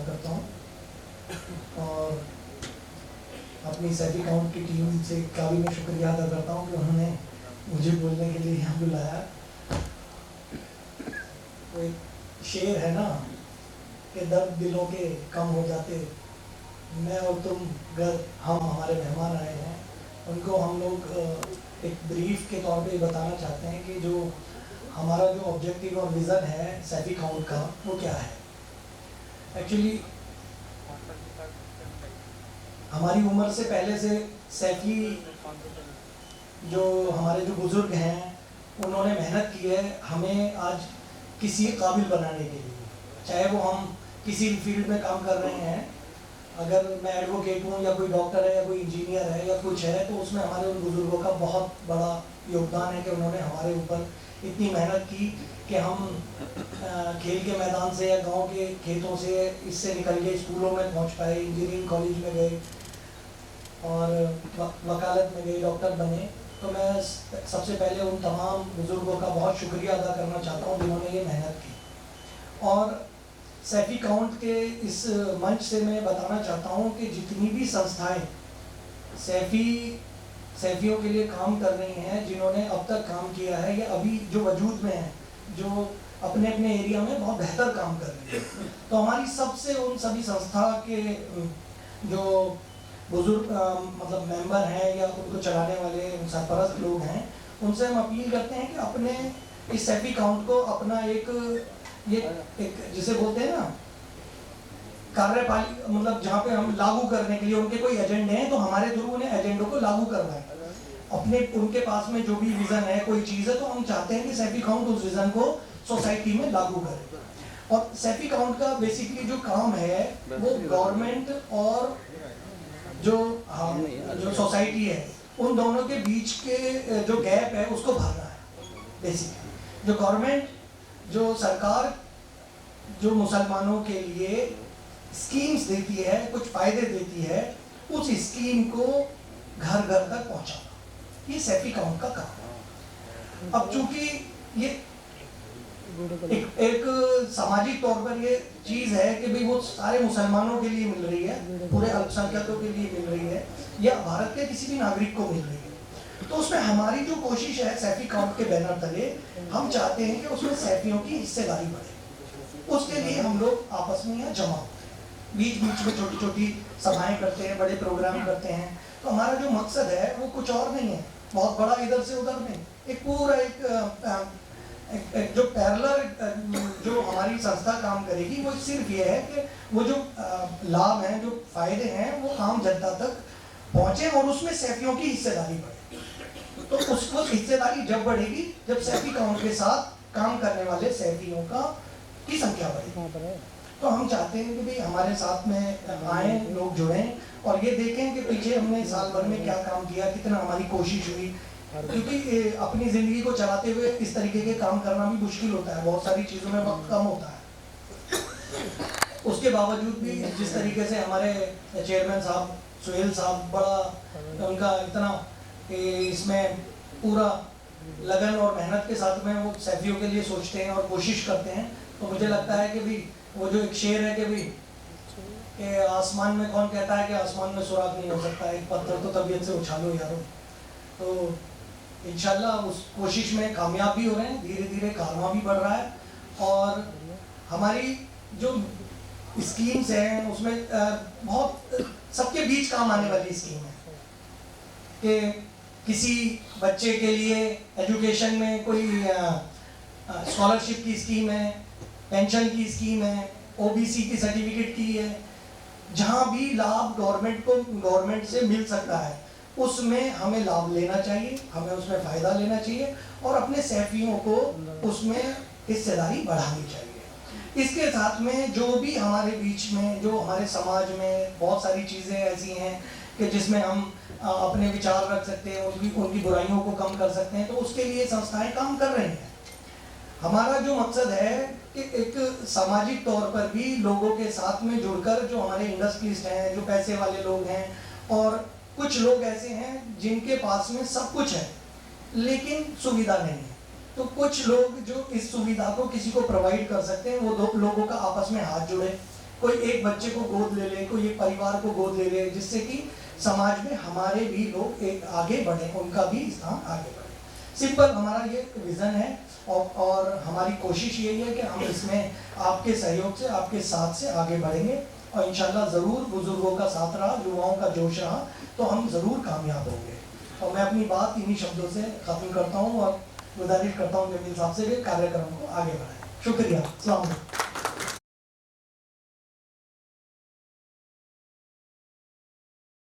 करता हूँ और अपनी सैफी काउंट की टीम से का भी मैं शुक्रिया अदा करता हूँ कि उन्होंने मुझे बोलने के लिए यहाँ बुलाया। तो एक शेर है ना कि दर्द दिलों के कम हो जाते, मैं और तुम घर हम हमारे मेहमान आए हैं, उनको हम लोग एक ब्रीफ के तौर पे बताना चाहते हैं कि जो हमारा जो ऑब्जेक्टिव और विज़न है सैफी काउंट का वो क्या है। एक्चुअली हमारी उम्र से पहले से सैफी जो हमारे जो बुज़ुर्ग हैं उन्होंने मेहनत की है हमें आज किसी काबिल बनाने के लिए, चाहे वो हम किसी फील्ड में काम कर रहे हैं। अगर मैं एडवोकेट हूँ या कोई डॉक्टर है या कोई इंजीनियर है या कुछ है, तो उसमें हमारे उन बुज़ुर्गों का बहुत बड़ा योगदान है कि उन्होंने हमारे ऊपर इतनी मेहनत की कि हम खेल के मैदान से या गांव के खेतों से इससे निकल के स्कूलों में पहुंच पाए, इंजीनियरिंग कॉलेज में गए और वकालत में गए, डॉक्टर बने। तो मैं सबसे पहले उन तमाम बुज़ुर्गों का बहुत शुक्रिया अदा करना चाहता हूँ जिन्होंने ये मेहनत की। और सैफी काउंट के इस मंच से मैं बताना चाहता हूँ कि जितनी भी संस्थाएं सैफियों के लिए काम कर रही हैं, जिन्होंने अब तक काम किया है या अभी जो वजूद में है, जो अपने अपने एरिया में बहुत बेहतर काम कर रही है, तो हमारी सबसे उन सभी संस्था के जो बुजुर्ग मतलब मेंबर हैं या उनको चलाने वाले सरपरस्त लोग हैं, उनसे हम अपील करते हैं कि अपने इस सैफी काउंट को अपना एक जिसे बोलते हैं ना कार्यपालिका, मतलब जहाँ पे हम लागू करने के लिए उनके कोई एजेंडे हैं तो हमारे थ्रू उन्हें एजेंडों को लागू करवाएं। अपने उनके पास में जो भी विजन है, कोई चीज़ है, तो हम चाहते हैं कि सैफी काउंट उस विजन को सोसाइटी में लागू करे। और सैफी काउंट का बेसिकली जो काम है वो गवर्नमेंट और जो सोसाइटी है उन दोनों के बीच के जो गैप है उसको भरना है। बेसिकली जो गवर्नमेंट, जो सरकार जो मुसलमानों के लिए स्कीम्स देती है, कुछ फायदे देती है, उस स्कीम को घर घर तक पहुंचाना, ये सैफी काउंट का काम है। अब चूंकि ये एक सामाजिक तौर पर ये चीज है कि भाई वो सारे मुसलमानों के लिए मिल रही है, पूरे अल्पसंख्यकों के लिए मिल रही है या भारत के किसी भी नागरिक को मिल रही है, तो उसमें हमारी जो कोशिश है सैफी काउंट के बैनर तले, हम चाहते हैं कि उसमें सैफियों की हिस्सेदारी बढ़े। उसके लिए हम लोग आपस में यहाँ जमा होते हैं, बीच बीच में छोटी छोटी सभाएं करते हैं, बड़े प्रोग्राम करते हैं। तो हमारा जो मकसद है वो कुछ और नहीं है, बहुत बड़ा इधर से उधर नहीं, एक पूरा एक जो पैरेलल जो हमारी संस्था काम करेगी वो सिर्फ ये है कि वो जो लाभ हैं, जो फायदे हैं, वो आम जनता तक पहुंचे और उसमें सैफियों की हिस्सेदारी बढ़े। तो उसको हिस्सेदारी जब बढ़ेगी जब सैफी काउंट के साथ काम करने वाले सैफियों की संख्या बढ़ेगी। तो हम चाहते हैं कि भाई हमारे साथ में आए लोग, जुड़ें और ये देखें कि पीछे हमने साल भर में क्या काम किया, कितना हमारी कोशिश हुई, क्योंकि अपनी जिंदगी को चलाते हुए इस तरीके के काम करना भी मुश्किल होता है, बहुत सारी चीज़ों में वक्त कम होता है। उसके बावजूद भी जिस तरीके से हमारे चेयरमैन साहब सुहेल साहब, बड़ा उनका इतना इसमें पूरा लगन और मेहनत के साथ में वो सैफियों के लिए सोचते हैं और कोशिश करते हैं, तो मुझे लगता है कि भाई वो जो एक शेर है कि भाई आसमान में कौन कहता है कि आसमान में सुराग नहीं हो सकता, एक पत्थर तो तबीयत से उछालो यारो। तो इंशाल्लाह उस कोशिश में कामयाब भी हो रहे हैं, धीरे धीरे कारवा भी बढ़ रहा है। और हमारी जो स्कीम्स हैं उसमें बहुत सबके बीच काम आने वाली स्कीम है कि किसी बच्चे के लिए एजुकेशन में कोई स्कॉलरशिप की स्कीम है, पेंशन की स्कीम है, ओबीसी की सर्टिफिकेट की है, जहाँ भी लाभ गवर्नमेंट से मिल सकता है उसमें हमें लाभ लेना चाहिए, हमें उसमें फ़ायदा लेना चाहिए और अपने सैफियों को उसमें हिस्सेदारी बढ़ानी चाहिए। इसके साथ में जो भी हमारे बीच में, जो हमारे समाज में बहुत सारी चीज़ें ऐसी हैं कि जिसमें हम अपने विचार रख सकते हैं, उनकी बुराइयों को कम कर सकते हैं, तो उसके लिए संस्थाएं काम कर रही हैं। हमारा जो मकसद है कि एक सामाजिक तौर पर भी लोगों के साथ में जुड़कर, जो हमारे इंडस्ट्रियलिस्ट हैं, जो पैसे वाले लोग हैं, और कुछ लोग ऐसे हैं जिनके पास में सब कुछ है लेकिन सुविधा नहीं है, तो कुछ लोग जो इस सुविधा को किसी को प्रोवाइड कर सकते हैं, वो दो लोगों का आपस में हाथ जुड़े, कोई एक बच्चे को गोद ले ले, कोई एक परिवार को गोद ले ले, जिससे कि समाज में हमारे भी लोग एक आगे बढ़े, उनका भी स्थान आगे बढ़े। सिंपल हमारा ये विज़न है और हमारी कोशिश यही है कि हम इसमें आपके सहयोग से, आपके साथ से आगे बढ़ेंगे और इंशाल्लाह ज़रूर बुजुर्गों का साथ रहा, युवाओं का जोश रहा तो हम ज़रूर कामयाब होंगे। और मैं अपनी बात इन्हीं शब्दों से ख़त्म करता हूँ और गुजारिश करता हूँ जमील साहब से भी कार्यक्रम को आगे बढ़ाएं। शुक्रिया। अस्सलाम वालेकुम।